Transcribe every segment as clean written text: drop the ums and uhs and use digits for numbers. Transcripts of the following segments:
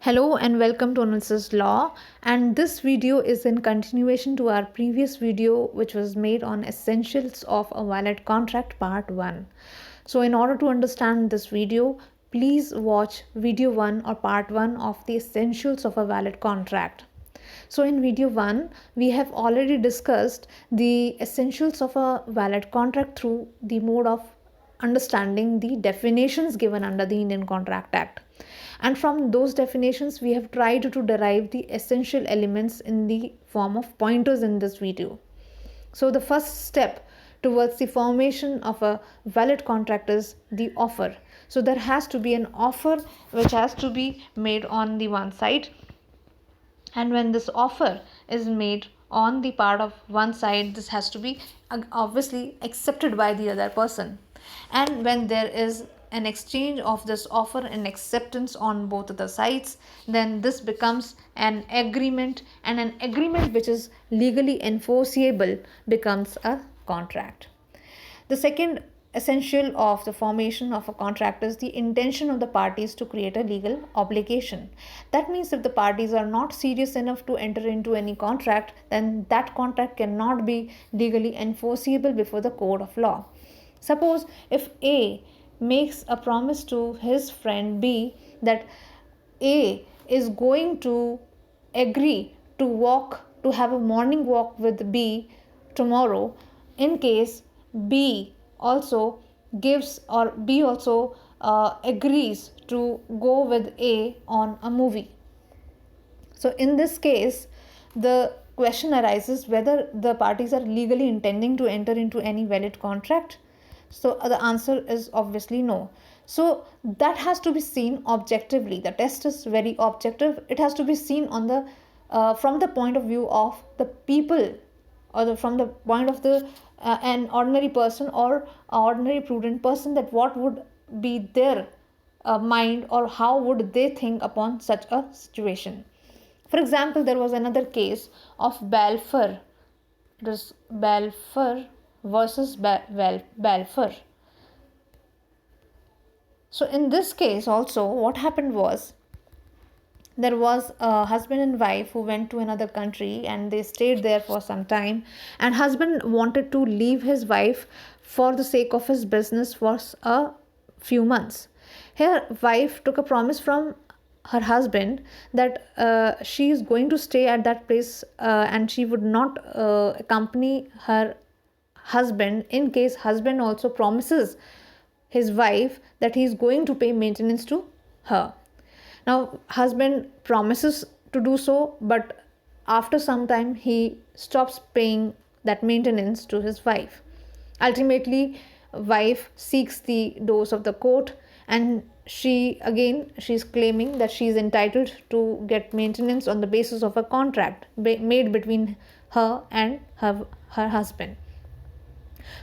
Hello and welcome to Analysis Law, and this video is in continuation to our previous video which was made on essentials of a valid contract part 1. So in order to understand this video, please watch video 1 or part 1 of the essentials of a valid contract. So in video 1, we have already discussed the essentials of a valid contract through the mode of understanding the definitions given under the Indian Contract Act. And from those definitions, we have tried to derive the essential elements in the form of pointers in this video. So the first step towards the formation of a valid contract is the offer. So there has to be an offer which has to be made on the one side, and when this offer is made on the part of one side, this has to be obviously accepted by the other person. And when there is an exchange of this offer and acceptance on both the sides, then this becomes an agreement, and an agreement which is legally enforceable becomes a contract. The second essential of the formation of a contract is the intention of the parties to create a legal obligation. That means if the parties are not serious enough to enter into any contract, then that contract cannot be legally enforceable before the court of law. Suppose if A makes a promise to his friend B that A is going to agree to have a morning walk with B tomorrow, in case B also gives, or B also agrees to go with A on a movie. So in this case, the question arises whether the parties are legally intending to enter into any valid contract. So the answer is obviously no. So that has to be seen objectively. The test is very objective. It has to be seen on the from the point of view of the people, or from the point of the an ordinary person or ordinary prudent person, that what would be their mind, or how would they think upon such a situation. For example, there was another case of Balfour. It was Balfour versus Balfour. So in this case also, what happened was, there was a husband and wife who went to another country and they stayed there for some time, and husband wanted to leave his wife for the sake of his business for a few months. Here wife took a promise from her husband that she is going to stay at that place, and she would not accompany her husband in case husband also promises his wife that he is going to pay maintenance to her. Now husband promises to do so, but after some time he stops paying that maintenance to his wife. Ultimately, wife seeks the doors of the court, and she's claiming that she is entitled to get maintenance on the basis of a contract made between her and her husband.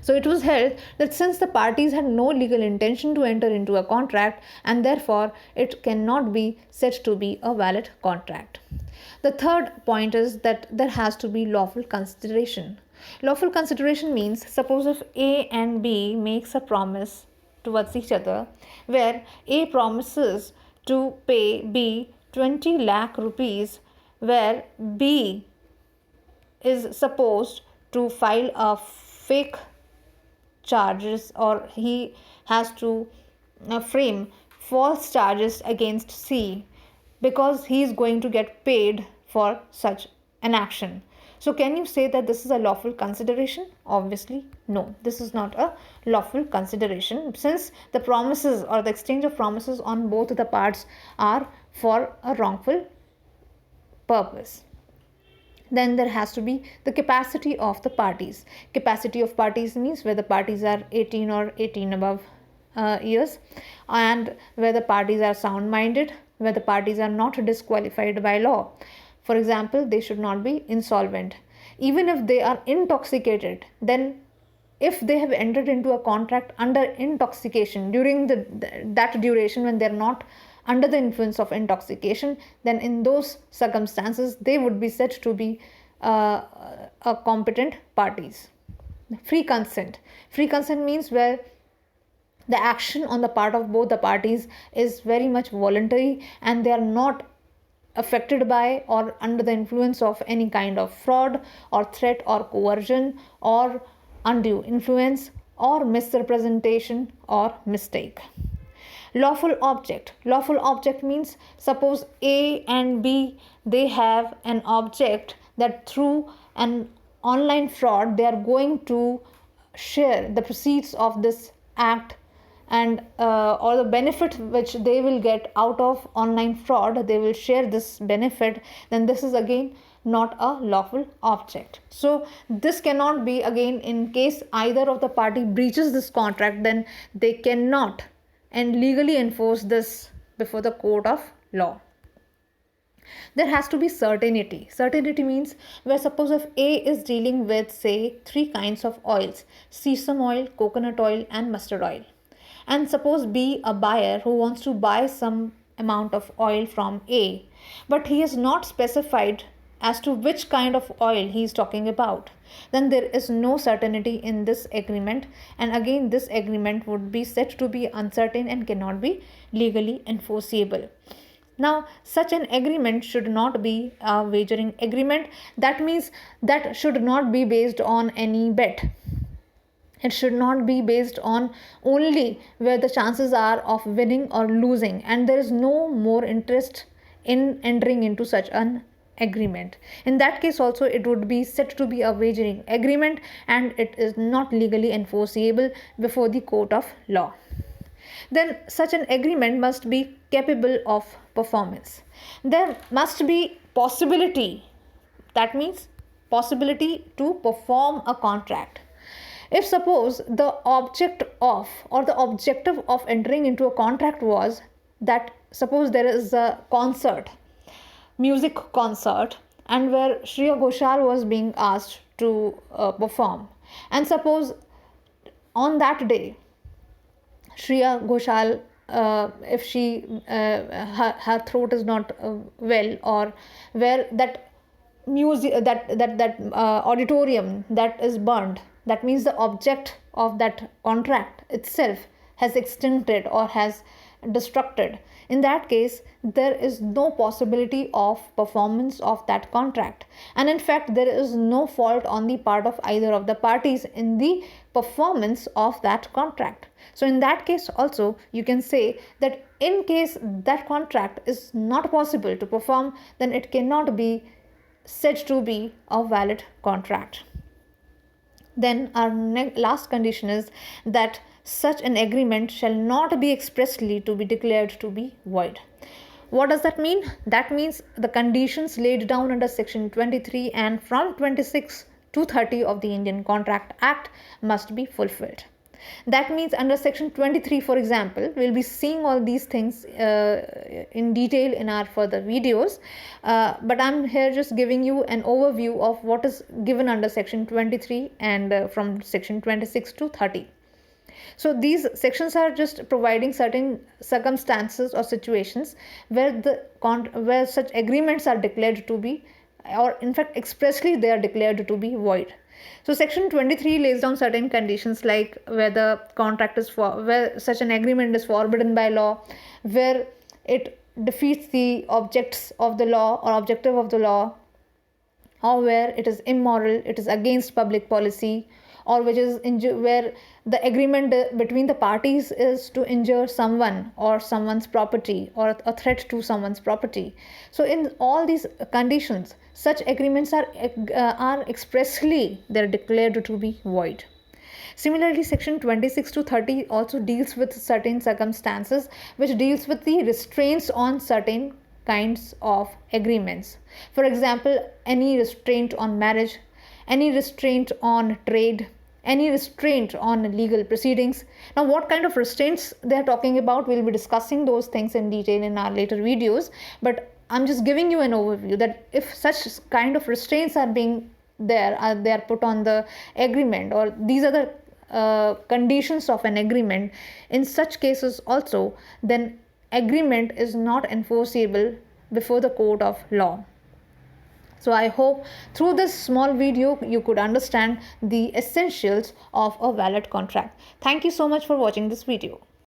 So it was held that since the parties had no legal intention to enter into a contract, and therefore it cannot be said to be a valid contract. The third point is that there has to be lawful consideration. Lawful consideration means, suppose if A and B makes a promise towards each other, where A promises to pay B 20 lakh rupees, where B is supposed to file a fake charges, or he has to frame false charges against C because he is going to get paid for such an action. So can you say that this is a lawful consideration? Obviously no, this is not a lawful consideration, since the promises or the exchange of promises on both the parts are for a wrongful purpose. Then there has to be the capacity of the parties. Capacity of parties means where the parties are 18 or 18 above years, and where the parties are sound minded, where the parties are not disqualified by law. For example, they should not be insolvent. Even if they are intoxicated, then if they have entered into a contract under intoxication during that duration when they are not under the influence of intoxication, then in those circumstances they would be said to be a competent parties. Free consent. Free consent means where the action on the part of both the parties is very much voluntary, and they are not affected by or under the influence of any kind of fraud or threat or coercion or undue influence or misrepresentation or mistake. Lawful object means, suppose A and B, they have an object that through an online fraud they are going to share the proceeds of this act, and or the benefit which they will get out of online fraud, they will share this benefit, then this is again not a lawful object. So this cannot be, again, in case either of the party breaches this contract, then they cannot and legally enforce this before the court of law. There has to be certainty. Certainty means, where suppose if A is dealing with, say, 3 kinds of oils: sesame oil, coconut oil and mustard oil, and suppose B, a buyer who wants to buy some amount of oil from A, but he has not specified as to which kind of oil he is talking about, then there is no certainty in this agreement, and again this agreement would be said to be uncertain and cannot be legally enforceable. Now, such an agreement should not be a wagering agreement. That means that should not be based on any bet. It should not be based on only where the chances are of winning or losing, and there is no more interest in entering into such an agreement. In that case also, it would be said to be a wagering agreement, and it is not legally enforceable before the court of law. Then such an agreement must be capable of performance. There must be possibility. That means possibility to perform a contract. If suppose the object of or the objective of entering into a contract was that, suppose there is a concert, music concert, and where Shreya Ghoshal was being asked to perform, and suppose on that day Shreya Ghoshal, if she her throat is not well, or where that music that auditorium that is burned, that means the object of that contract itself has extincted or has destructed. In that case, there is no possibility of performance of that contract, and in fact there is no fault on the part of either of the parties in the performance of that contract. So in that case also, you can say that in case that contract is not possible to perform, then it cannot be said to be a valid contract. Then our last condition is that such an agreement shall not be expressly to be declared to be void. What does that mean? That means the conditions laid down under section 23 and from 26 to 30 of the Indian Contract Act must be fulfilled. That means under section 23, for example, we'll be seeing all these things in detail in our further videos, but I'm here just giving you an overview of what is given under section 23 and from section 26 to 30. So these sections are just providing certain circumstances or situations where such agreements are declared to be, or in fact expressly they are declared to be void. So section 23 lays down certain conditions, like where the contract is where such an agreement is forbidden by law, where it defeats the objects of the law or objective of the law, or where it is immoral, it is against public policy, or which is where the agreement between the parties is to injure someone or someone's property, or a threat to someone's property. So in all these conditions, such agreements are expressly they're declared to be void. Similarly, section 26 to 30 also deals with certain circumstances which deals with the restraints on certain kinds of agreements. For example, any restraint on marriage, any restraint on trade, any restraint on legal proceedings. Now, what kind of restraints they are talking about, we'll be discussing those things in detail in our later videos, but I'm just giving you an overview that if such kind of restraints are being they are put on the agreement, or these are the conditions of an agreement, in such cases also, then agreement is not enforceable before the court of law. So I hope through this small video you could understand the essentials of a valid contract. Thank you so much for watching this video.